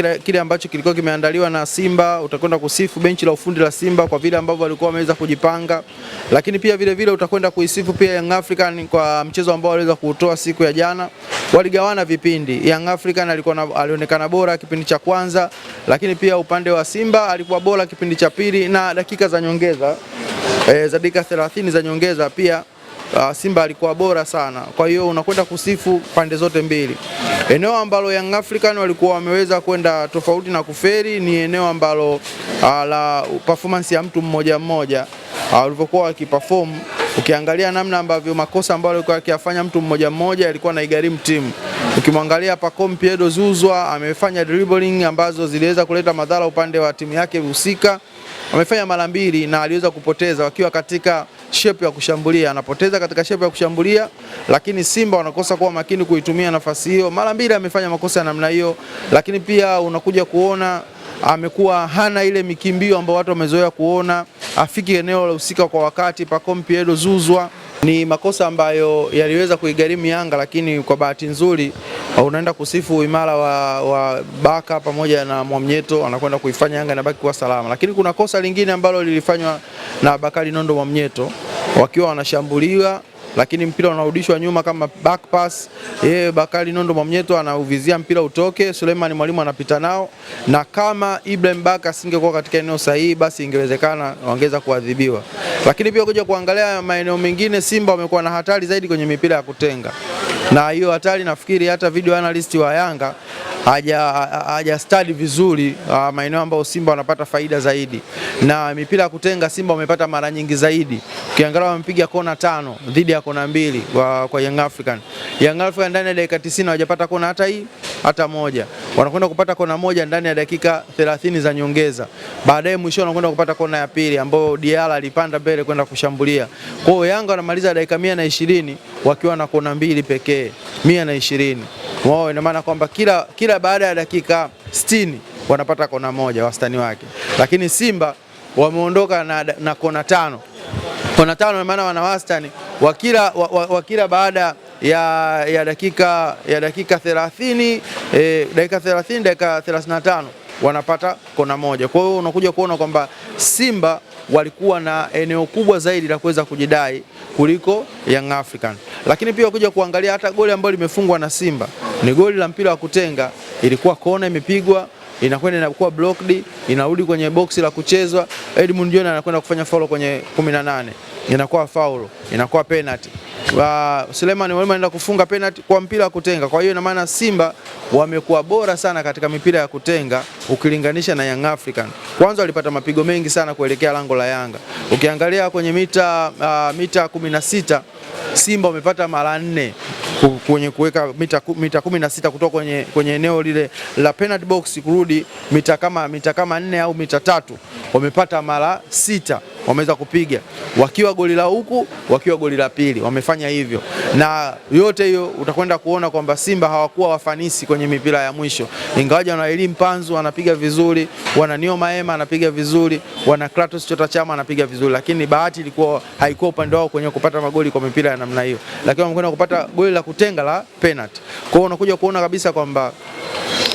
Kile ambacho kilikuwa kimeandaliwa na Simba, utakwenda kusifu benchi la ufundi la Simba kwa vile ambavyo walikuwa wameweza kujipanga, lakini pia vile utakwenda kuisifu pia Young African kwa mchezo ambao waliweza kuutoa siku ya jana. Waligawana vipindi. Young African alionekana bora kipindi cha kwanza, lakini pia upande wa Simba alikuwa bora kipindi cha pili, na dakika za nyongeza za dakika 30 za nyongeza pia Simba alikuwa bora sana. Kwa hiyo unakwenda kusifu pande zote mbili. Eneo ambalo Young African walikuwa wameweza kwenda tofauti na kuferi ni eneo ambalo la performance ya mtu mmoja mmoja walivyokuwa wakiperform. Ukiangalia namna ambavyo makosa ambayo alikuwa akiyafanya mtu mmoja mmoja yalikuwa na igarimu timu. Ukimwangalia Pacome Pedro Zouzoua amefanya dribbling ambazo ziliweza kuleta madhara upande wa timu yake husika. Amefanya mara mbili na aliweza kupoteza wakiwa katika shape ya kushambulia. Anapoteza katika shape ya kushambulia, lakini Simba wanakosa kuwa makini kuitumia nafasi hiyo. Mara mbili amefanya makosa ya namna hiyo, lakini pia unakuja kuona amekuwa hana ile mikimbio ambayo watu wamezoea kuona, afiki eneo la husika kwa wakati. Pacome Pedro Zouzoua ni makosa ambayo yaliweza kuigharimu Yanga, lakini kwa bahati nzuri unaenda kusifu uimara wa Baka pamoja na Mwamnyeto, anakwenda kuifanya Yanga inabaki kuwa salama. Lakini kuna kosa lingine ambalo lilifanywa na Bakari Nondo Mwamnyeto wakiwa wanashambuliwa, lakini mpira unarudishwa nyuma kama back pass. Bakari Nondo Mwamnyeto anauvizia mpira utoke, Suleiman Mwalimu anapita nao, na kama Ibrahim Baka asingekuwa katika eneo sahihi basi ingewezekana wangeweza kuadhibiwa. Lakini pia kuja kuangalia maeneo mengine, Simba wamekuwa na hatari zaidi kwenye mipira ya kutenga, na hiyo hatari nafikiri hata video analyst wa Yanga haja study vizuri maeneo ambayo Simba wanapata faida zaidi, na mipira ya kutenga Simba wamepata mara nyingi zaidi. Ukiangalia wamepiga kona 5 dhidi ya kona 2 kwa Young African. Young African ndani ya dakika 90 hawajapata kona hata moja. Wanakwenda kupata kona moja ndani ya dakika 30 za nyongeza. Baadaye mwisho wanakwenda kupata kona ya pili ambayo Diala alipanda mbele kwenda kushambulia. Kwa hiyo Yanga wanamaliza dakika 120 wakiwa na kona 2 pekee. 120. Wao ina maana kwamba kila baada ya dakika 60 wanapata kona moja wastani wake. Lakini Simba wameondoka na kona 5. Kona 5 ina maana wana wastani wakila baada ya dakika 30 dakika 35 wanapata kona moja. Kwa hiyo unakuja kuona kwamba Simba walikuwa na eneo kubwa zaidi la kuweza kujidai kuliko Young African. Lakini pia kuja kuangalia hata goli ambalo limefungwa na Simba ni goli la mpira wa kutenga, ilikuwa kona imepigwa, inakwenda inakuwa blocked, inarudi kwenye boksi la kuchezwa. Edmund John anakwenda kufanya foul kwenye 18, inakuwa foul, inakuwa penalty. Suleiman Mwalimu anaenda kufunga penalty kwa mpira wa kutenga. Kwa hiyo ina maana Simba wamekuwa bora sana katika mipira ya kutenga ukilinganisha na Young African. Kwanza walipata mapigo mengi sana kuelekea lango la Yanga. Ukiangalia kwenye mita 16 Simba wamepata mara 4 kwenye kuweka mita 16 kutoka kwenye eneo lile la penalty box kurudi mita kama 4 au mita 3, wamepata mara 6 wameweza kupiga, wakiwa goli la huku wakiwa goli la pili wamefanya hivyo. Na yote hiyo utakwenda kuona kwamba Simba hawakuwa wafanisi kwenye mipira ya mwisho, ingawaje wana Elim Panzu anapiga vizuri, wana Nio Maema anapiga vizuri, wana Kratos Chota Chama anapiga vizuri, lakini bahati haikuwa upande wao kwenye kupata magoli kwa mipira ya namna hiyo, lakini wamekwenda kupata goli la kutenga la penalty. Kwa hiyo unakuja kuona kabisa kwamba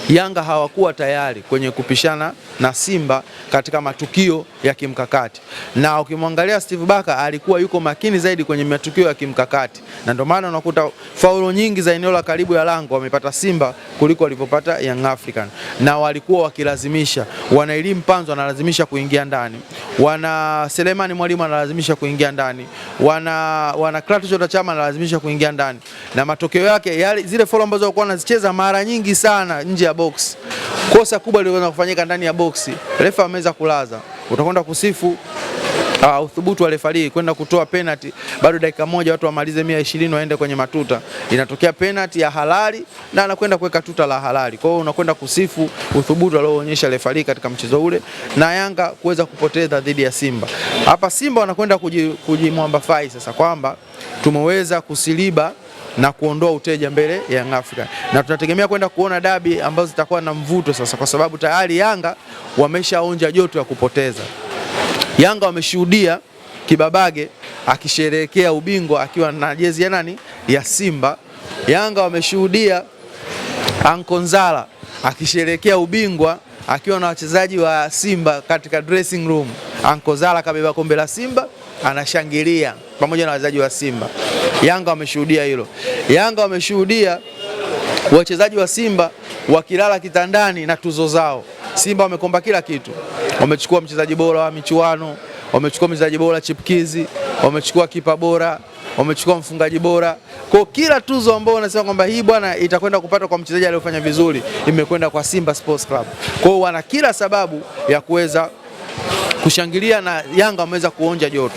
Yanga hawakuwa tayari kwenye kupishana na Simba katika matukio ya kimkakati. Na ukimwangalia Steve Baka alikuwa yuko makini zaidi kwenye matukio ya kimkakati. Na ndio maana unakuta faulo nyingi za eneo la karibu ya lango wamepata Simba kuliko walivyopata Young African. Na walikuwa wakilazimisha, wana Elim Panzo analazimisha kuingia ndani, wana Suleiman Mwalimu analazimisha kuingia ndani, wana Kratos Chota Chama analazimisha kuingia ndani. Na matokeo yake zile faulo ambazo walikuwa wanazicheza mara nyingi sana nje ya box, kosa kubwa liliweza kufanyika ndani ya box, refa ameweza kulaza. Utakwenda kusifu uthubutu wa refa kwenda kutoa penalty bado dakika moja watu wamalize 120 waende kwenye matuta, inatokea penalty ya halali na anakwenda kuweka tuta la halali. Kwa hiyo unakwenda kusifu uthubutu alioonyesha refa katika mchezo ule, na Yanga kuweza kupoteza dhidi ya Simba. Hapa Simba wanakwenda kujimwambafai sasa kwamba tumeweza kusiliba na kuondoa uteja mbele ya Young African. Na tunategemea kwenda kuona dabi ambazo zitakuwa na mvuto sasa, kwa sababu tayari Yanga wameshaonja joto ya kupoteza. Yanga wameshuhudia Kibabage akisherehekea ubingwa akiwa na jezi ya nani? Ya Simba. Yanga wameshuhudia Ankonzala akisherehekea ubingwa akiwa na wachezaji wa Simba katika dressing room. Anko Zala kabeba kombe la Simba anashangilia pamoja na wachezaji wa Simba. Yanga wameshuhudia hilo. Yanga wameshuhudia wachezaji wa Simba wakilala kitandani na tuzo zao. Simba wamekomba kila kitu. Wamechukua mchezaji bora wa michuano, wamechukua mchezaji bora chipkizi, wamechukua kipa bora, wamechukua mfungaji bora. Kwa kila tuzo ambao wanasema kwamba hii bwana itakwenda kupata kwa mchezaji aliyofanya vizuri, imekwenda kwa Simba Sports Club. Kwa hiyo wana kila sababu ya kuweza kushangilia na Yanga wameweza kuonja joto.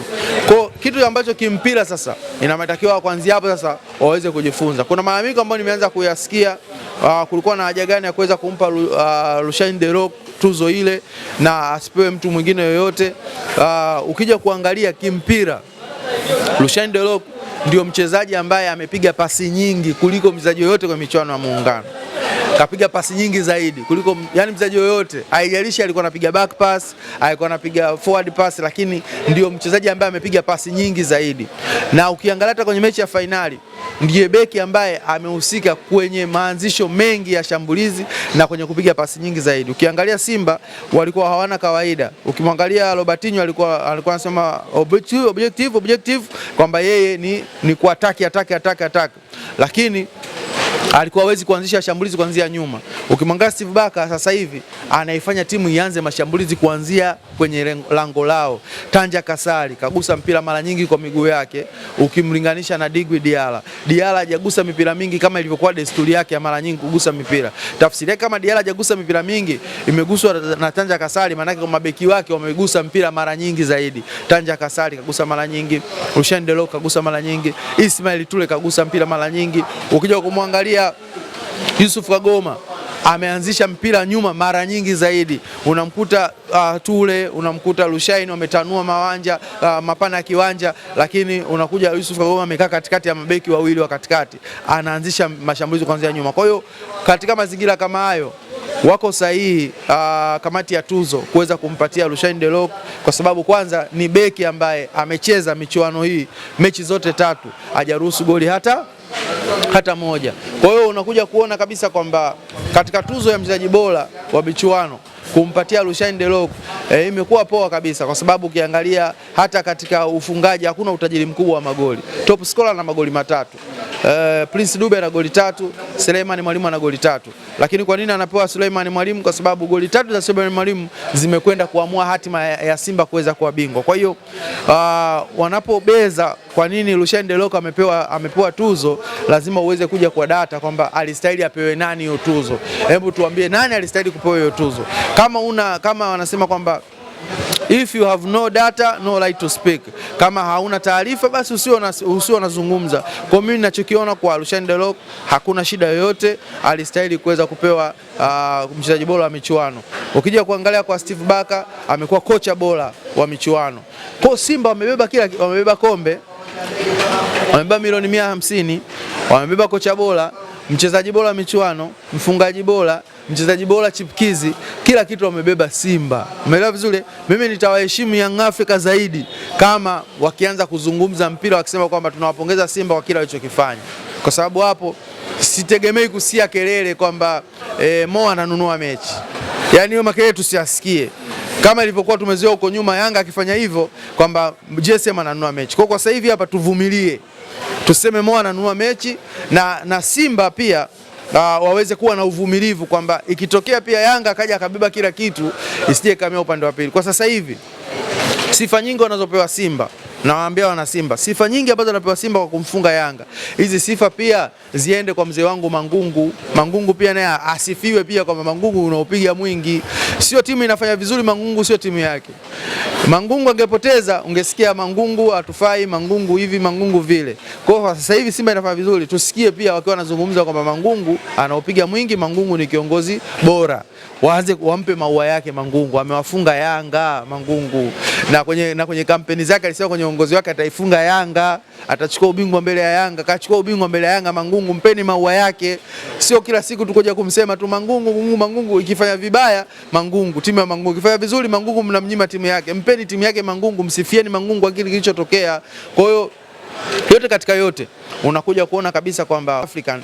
Kwa kitu ambacho kimpira sasa inamatakiwa kuanzia hapo sasa waweze kujifunza. Kuna malalamiko ambayo nimeanza kuyasikia, kulikuwa na haja gani ya kuweza kumpa Rushaine De Reuck tuzo ile na asipewe mtu mwingine yoyote. Ukija kuangalia kimpira, Rushaine De Reuck ndio mchezaji ambaye amepiga pasi nyingi kuliko mchezaji yoyote kwa michuano ya Muungano. Kapiga pasi nyingi zaidi kuliko yani mchezaji yoyote. Haijalishi alikuwa anapiga back pass, alikuwa anapiga forward pass, lakini ndio mchezaji ambaye amepiga pasi nyingi zaidi. Na ukiangalia hata kwenye mechi ya fainali, ndiye beki ambaye amehusika kwenye maanzisho mengi ya shambulizi na kwenye kupiga pasi nyingi zaidi. Ukiangalia Simba walikuwa hawana kawaida. Ukimwangalia Robertinho alikuwa anasema objective kwamba yeye ni kuattack. Lakini alikuwa hawezi kuanzisha shambulizi kuanzia nyuma. Ukimwangalia Steve Barker sasa hivi anaifanya timu ianze mashambulizi kuanzia kwenye lango lao. Tanja Kasari kagusa mpira mara nyingi kwa miguu yake ukimlinganisha na Djigui Diarra. Diarra hajagusa mipira mingi kama ilivyokuwa desturi yake ya mara nyingi kugusa mipira. Tafsiri yake kama Diarra hajagusa mipira mingi, imeguswa na Tanja Kasari, maana yake kwa mabeki wake wamegusa mpira mara nyingi zaidi. Tanja Kasari kagusa mara nyingi, Rushaine De Reuck kagusa mara nyingi, Ismail Tule kagusa mpira mara nyingi. Ukija kumwangalia Yusuf Kagoma ameanzisha mpira nyuma mara nyingi zaidi. Unamkuta Tule, unamkuta Rushaine wametanua mapana ya kiwanja, lakini unakuja Yusuf Kagoma amekaa katikati ya mabeki wawili wa katikati, anaanzisha mashambulizi kuanzia nyuma. Kwa hiyo katika mazingira kama hayo wako sahihi kamati ya tuzo kuweza kumpatia Rushaine De Reuck, kwa sababu kwanza ni beki ambaye amecheza michuano hii mechi zote 3 hajaruhusu goli hata moja. Kwa hiyo unakuja kuona kabisa kwamba katika tuzo ya mchezaji bora wa michuano kumpatia Rushaine De Reuck imekuwa poa kabisa, kwa sababu ukiangalia hata katika ufungaji hakuna utajiri mkubwa wa magoli. Top scorer na magoli 3. Prince Dube ana goli 3, Suleiman Mwalimu ana goli 3. Lakini kwa nini anapewa Suleiman Mwalimu? Kwa sababu goli 3 za Suleiman Mwalimu zimekwenda kuamua hatima ya Simba kuweza kuwa bingwa. Kwa hiyo wanapobeza kwa nini Rushaine De Reuck amepewa tuzo, lazima uweze kuja kwa data kwamba alistahili apewe nani hiyo tuzo. Hebu tuambie nani alistahili kupewa hiyo tuzo. Kama wanasema kwamba if you have no data no right to speak, kama hauna taarifa basi usio unazungumza. Kwa mimi ninachokiona kwa Rushaine De Reuck hakuna shida yoyote, alistahili kuweza kupewa mchezaji bora wa michuano. Ukija kuangalia kwa Steve Barker amekuwa kocha bora wa michuano. Kwa Simba wamebeba kombe, wamebeba milioni 150, wamebeba kocha bora, mchezaji bora wa michuano, mfungaji bora, mchezaji bora chipkizi, kila kitu wamebeba Simba. Umeelewa vizuri? Mimi nitawaheshimu Young Africa zaidi kama wakianza kuzungumza mpira wakisema kwamba tunawapongeza Simba kwa kila walichokifanya. Kwa sababu hapo sitegemei kusikia kelele kwamba Mo ananunua mechi. Yaani hiyo makelele tusiasikie. Kama ilivyokuwa tumezoea huko nyuma Yanga akifanya hivyo kwamba JSM ananunua mechi. Kwa sasa hivi hapa tuvumilie. Tuseme Mo ananunua mechi na Simba pia waweze kuwa na uvumilivu kwamba ikitokea pia Yanga akaja akabeba kila kitu isije kamia upande wa pili. Kwa sasa hivi sifa nyingi wanazopewa Simba, nawaambia wana Simba, sifa nyingi ambazo wanapewa Simba kwa kumfunga Yanga, hizi sifa pia ziende kwa mzee wangu Mangungu. Mangungu pia naye asifiwe pia kwamba Mangungu unaopiga mwingi. Sio timu inafanya vizuri, Mangungu sio timu yake. Mangungu angepoteza ungesikia Mangungu hatufai, Mangungu hivi, Mangungu vile. Kwa sasa hivi Simba inafanya vizuri, tusikie pia wakiwa wanazungumza kwamba Mangungu anaopiga mwingi, Mangungu ni kiongozi bora. Wampe maua yake Mangungu, amewafunga Yanga Mangungu. Na kwenye kampeni zake alisema kwenye uongozi wake ataifunga Yanga, atachukua ubingwa mbele ya Yanga, kachukua ubingwa mbele ya Yanga. Mangungu mpeni maua yake. Sio kila siku tukoja kumsema tu Mangungu ikifanya vibaya Mangungu, timu ya Mangungu ikifanya vizuri Mangungu mnamnyima timu yake. Mpeni timu yake Mangungu, msifieni Mangungu kwa kile kilichotokea. Kwa hiyo yote katika yote unakuja kuona kabisa kwamba African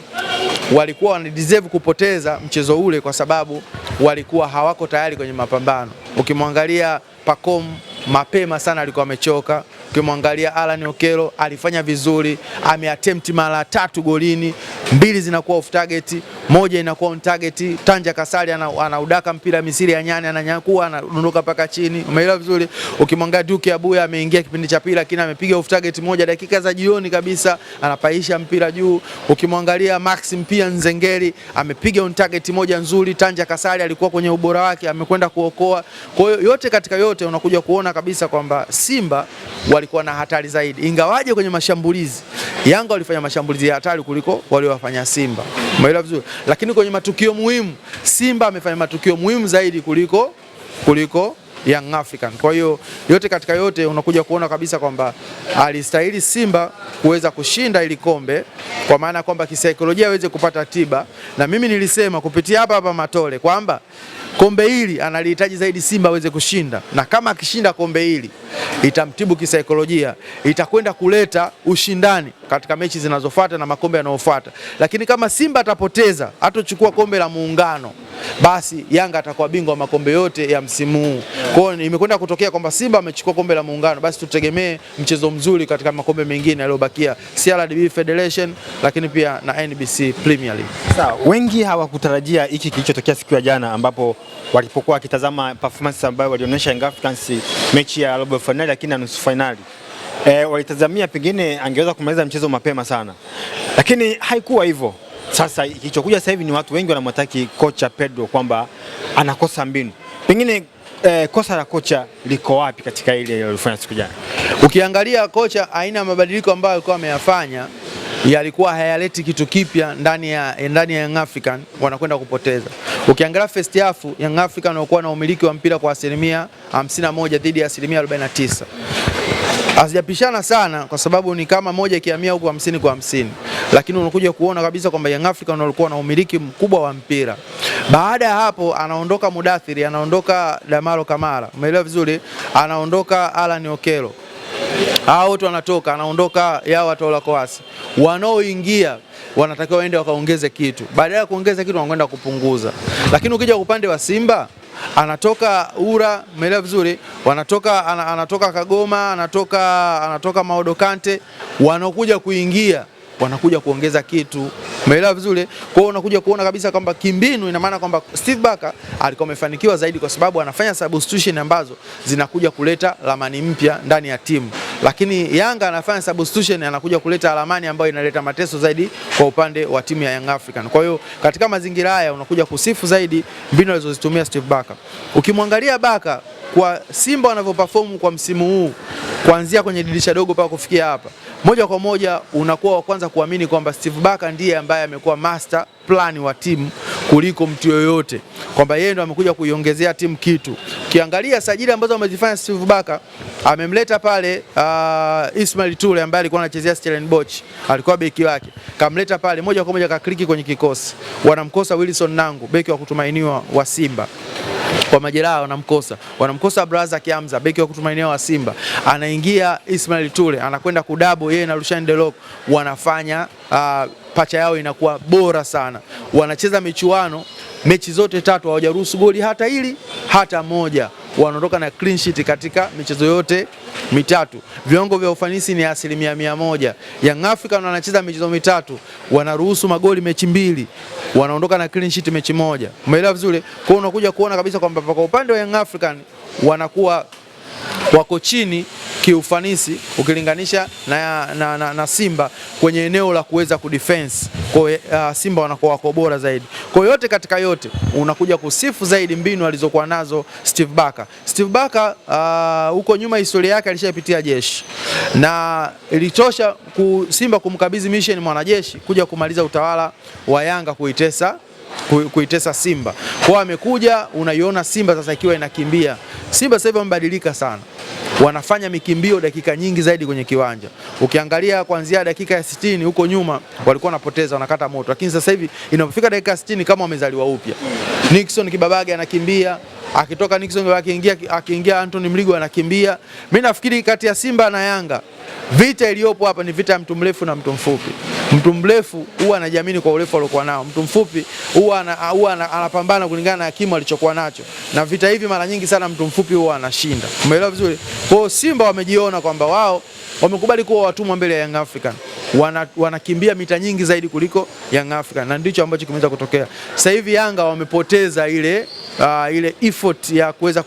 walikuwa wanadeserve kupoteza mchezo ule kwa sababu walikuwa hawako tayari kwenye mapambano. Ukimwangalia Pacome mapema sana alikuwa amechoka. Ukimwangalia Alan Okello alifanya vizuri, ameattempt mara 3 golini, 2 zinakuwa off target, 1 inakuwa on target. Tanja Kasali anaudaka mpira misiri ya nyani, ananyakua, anadondoka paka chini. Umeelewa vizuri? Ukimwangalia Duke Abuya ameingia kipindi cha pili lakini amepiga off target moja dakika za jioni kabisa, anapaisha mpira juu. Ukimwangalia Maxim pia Nzengeri amepiga on target moja nzuri, Tanja Kasali alikuwa kwenye ubora wake, amekwenda kuokoa. Kwa hiyo yote katika yote unakuja kuona kabisa kwamba Simba walikuwa na hatari zaidi, ingawaje kwenye mashambulizi Yanga walifanya mashambulizi ya hatari kuliko waliowafanya Simba. Umeelewa vizuri? Lakini kwenye matukio muhimu Simba amefanya matukio muhimu zaidi kuliko Young African. Kwa hiyo yote katika yote unakuja kuona kabisa kwamba alistahili Simba kuweza kushinda ili kombe, kwa maana kwamba kisaikolojia aweze kupata tiba. Na mimi nilisema kupitia hapa Matole kwamba kombe hili analihitaji zaidi Simba aweze kushinda, na kama akishinda kombe hili itamtibu kisaikolojia, itakwenda kuleta ushindani katika mechi zinazofuata na makombe yanayofuata. Lakini kama Simba atapoteza, hatochukua kombe la Muungano, basi Yanga atakuwa bingwa makombe yote ya msimu huu. Kwa hiyo imekwenda kutokea kwamba Simba amechukua kombe la Muungano, basi tutegemee mchezo mzuri katika makombe mengine yaliyobakia, CRDB Federation lakini pia na NBC Premier League. Sawa, wengi hawakutarajia hiki kilichotokea siku ya jana ambapo walipokuwa wakitazama performance ambayo walionyesha Young Africans mechi ya robo finali lakini na nusu finali. Walitazamia pengine angeweza kumaliza mchezo mapema sana, lakini haikuwa hivyo. Sasa kilichokuja sasa hivi ni watu wengi wanamwataki kocha Pedro kwamba anakosa mbinu. Pengine kosa la kocha liko wapi katika ile alifanya siku jana? Ukiangalia kocha, aina ya mabadiliko ambayo alikuwa ameyafanya yalikuwa hayaleti kitu kipya ndani ya Young African, wanakwenda kupoteza. Ukiangalia first half Young African walikuwa na umiliki wa mpira kwa 51% dhidi ya 49%. Hazijapishana sana kwa sababu ni kama moja ikihamia huko 50-50. Lakini unakuja kuona kabisa kwamba Young African walikuwa na umiliki mkubwa wa mpira. Baada ya hapo anaondoka Mudathiri, anaondoka Damaro Kamara. Umeelewa vizuri? Anaondoka Alan Okello. Hao wote wanatoka, anaondoka Yao Atola Koasi. Wanaoingia wanatakiwa waende wakaongeze kitu. Baada ya kuongeza kitu wanakwenda kupunguza. Lakini ukija upande wa Simba anatoka Ura, umeelewa vizuri? Anatoka Kagoma, anatoka Maodo Kante, wanakuja kuingia, wanakuja kuongeza kitu. Umeelewa vizuri? Kwa hiyo unakuja kuona kabisa kwamba kimbinu, ina maana kwamba Steve Barker alikuwa amefanikiwa zaidi kwa sababu anafanya substitution ambazo zinakuja kuleta ramani mpya ndani ya timu. Lakini Yanga anafanya substitution, anakuja kuleta ramani ambayo inaleta mateso zaidi kwa upande wa timu ya Young African. Kwa hiyo katika mazingira haya unakuja kusifu zaidi mbinu alizozitumia Steve Barker. Ukimwangalia Barker kwa Simba wanavyoperform kwa msimu huu kuanzia kwenye dirisha dogo mpaka kufikia hapa, moja kwa moja unakuwa wa kwanza kuamini kwamba Steve Barker ndiye ambaye amekuwa master plan wa timu kuliko mtu yoyote, kwamba yeye ndo amekuja kuiongezea timu kitu. Kiangalia sajili ambazo amezifanya Steve Barker, amemleta pale Ismail Tule ambaye alikuwa anachezea Stellenbosch, alikuwa beki wake, kamleta pale moja kwa moja kakliki kwenye kikosi. Wanamkosa Wilson Nangu, beki wa kutumainiwa wa Simba, kwa majeraha wanamkosa Braza Kiamza, beki wa kutumainiwa wa Simba. Anaingia Ismail Tule, anakwenda kudabo yeye na Rushan Delok, wanafanya pacha yao inakuwa bora sana. Wanacheza michuano, mechi zote 3 hawajaruhusu goli hata moja. Wanaondoka na clean sheet katika michezo yote 3. Viwango vya ufanisi ni 100%. Young African wanacheza michezo 3, wanaruhusu magoli mechi 2, wanaondoka na clean sheet mechi 1. Umeelewa vizuri? Kwa hiyo unakuja kuona kabisa kwamba kwa upande wa Young African wanakuwa wako chini kiufanisi ukilinganisha na Simba kwenye eneo la kuweza kudefense. Kwa Simba wanakuwa wako bora zaidi. Kwa yote katika yote unakuja kusifu zaidi mbinu alizokuwa nazo Steve Barker. Steve Barker huko nyuma historia yake alishapitia jeshi, na ilitosha Simba kumkabidhi mission mwanajeshi kuja kumaliza utawala wa Yanga kuitesa Simba. Kwa amekuja, unaiona Simba sasa ikiwa inakimbia. Simba sasa hivi wamebadilika sana, wanafanya mikimbio dakika nyingi zaidi kwenye kiwanja. Ukiangalia kuanzia dakika ya 60 huko nyuma walikuwa wanapoteza, wanakata moto, lakini sasa hivi inapofika dakika 60 kama wamezaliwa upya. Nixon Kibabage anakimbia, akitoka Nixon akiingia Anthony Mligo anakimbia. Mimi nafikiri kati ya Simba na Yanga vita iliyopo hapa ni vita ya mtu mrefu na mtu mfupi. Mtu mrefu huwa anajiamini kwa urefu aliokuwa nao, mtu mfupi huwa anapambana kulingana na kimo alichokuwa nacho, na vita hivi mara nyingi sana mtu mfupi huwa anashinda. Umeelewa vizuri? Kwa hiyo Simba wamejiona kwamba wao wamekubali kuwa watumwa mbele ya Young African, wanakimbia mita nyingi zaidi kuliko Young African, na ndicho ambacho kimeweza kutokea. Sasa hivi Yanga wamepoteza ile effort ya kuweza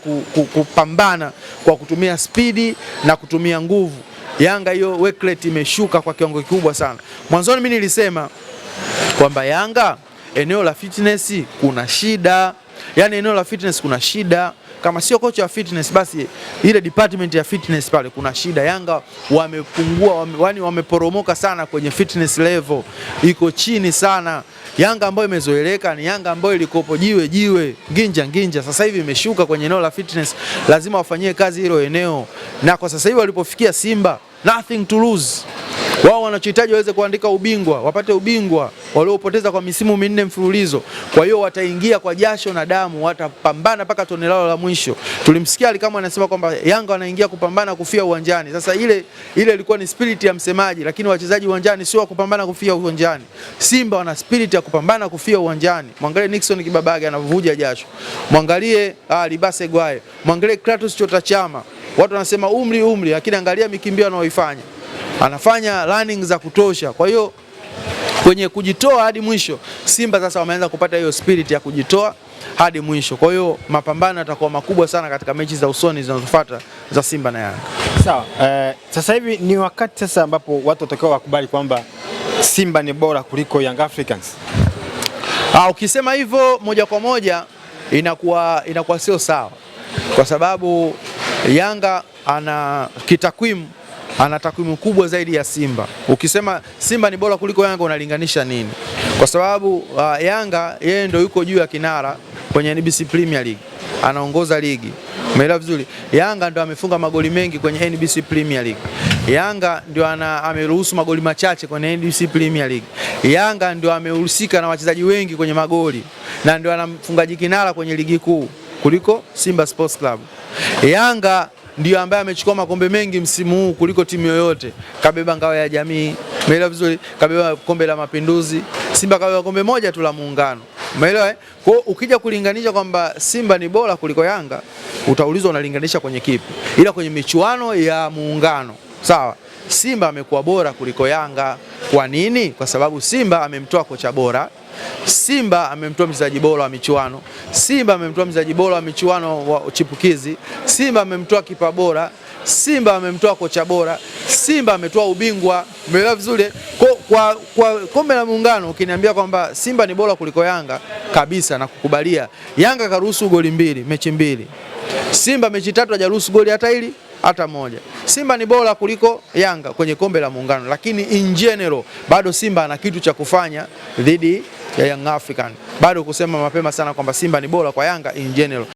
kupambana kwa kutumia spidi na kutumia nguvu. Yanga hiyo work rate imeshuka kwa kiwango kikubwa sana. Mwanzoni mimi nilisema kwamba Yanga eneo la fitness kuna shida. Yaani eneo la fitness kuna shida. Kama sio kocha wa fitness basi ile department ya fitness pale kuna shida. Yanga wamepungua, wameporomoka sana kwenye fitness level. Iko chini sana. Yanga ambayo imezoeleka ni Yanga ambayo ilikopo jiwe nginja. Sasa hivi imeshuka kwenye eneo la fitness. Lazima wafanyie kazi hilo eneo. Na kwa sasa hivi walipofikia Simba, nothing to lose. Wao wanachohitaji waweze kuandika ubingwa, wapate ubingwa waliopoteza kwa misimu 4 mfululizo. Kwa hiyo wataingia kwa jasho na damu, watapambana mpaka tone lao la mwisho. Tulimsikia Alikamwe anasema kwamba Yanga wanaingia kupambana kufia uwanjani. Sasa ile ilikuwa ni spirit ya msemaji, lakini wachezaji uwanjani sio kupambana kufia uwanjani. Simba wana spirit ya kupambana kufia uwanjani. Mwangalie Nixon Kibabage anavuja jasho. Mwangalie Libase Gwaye. Mwangalie Kratos Chota Chama. Watu wanasema umri, lakini angalia mikimbio anaoifanya. Anafanya running za kutosha. Kwa hiyo kwenye kujitoa hadi mwisho, Simba sasa wameanza kupata hiyo spirit ya kujitoa hadi mwisho. Kwa hiyo mapambano yatakuwa makubwa sana katika mechi za usoni zinazofuata za Simba na Yanga. Sawa. Sasa hivi ni wakati sasa ambapo watu watakao wakubali kwamba Simba ni bora kuliko Young Africans. Ukisema hivyo moja kwa moja inakuwa sio sawa. Kwa sababu Yanga ana kitakwimu, ana takwimu kubwa zaidi ya Simba. Ukisema Simba ni bora kuliko Yanga unalinganisha nini? Kwa sababu Yanga yeye ndio yuko juu ya kinara kwenye NBC Premier League. Anaongoza ligi. Umeelewa vizuri? Yanga ndio amefunga magoli mengi kwenye NBC Premier League. Yanga ndio ameruhusu magoli machache kwenye NBC Premier League. Yanga ndio amehusika na wachezaji wengi kwenye magoli na ndio anamfungaji kinara kwenye ligi kuu kuliko Simba Sports Club. Yanga ndio ambaye amechukua makombe mengi msimu huu kuliko timu yoyote. Kabeba ngao ya jamii, umeelewa vizuri? Kabeba kombe la mapinduzi. Simba kabeba kombe moja tu la muungano. Umeelewa? Kwa hiyo ukija kulinganisha kwamba Simba ni bora kuliko Yanga, utaulizwa unalinganisha kwenye kipi? Ila kwenye michuano ya muungano, sawa? Simba amekuwa bora kuliko Yanga. Kwa nini? Kwa sababu Simba amemtoa kocha bora. Simba amemtoa mchezaji bora wa michuano. Simba amemtoa mchezaji bora wa michuano wa chipukizi. Simba amemtoa kipa bora. Simba amemtoa kocha bora. Simba ametoa ubingwa. Umeelewa vizuri? Kwa kombe la muungano ukiniambia kwamba Simba ni bora kuliko Yanga kabisa na kukubalia. Yanga karuhusu goli 2 mechi 2. Simba mechi 3 hajaruhusu goli hata moja. Simba ni bora kuliko Yanga kwenye kombe la muungano, lakini in general bado Simba ana kitu cha kufanya dhidi ya Young African. Bado kusema mapema sana kwamba Simba ni bora kwa Yanga in general.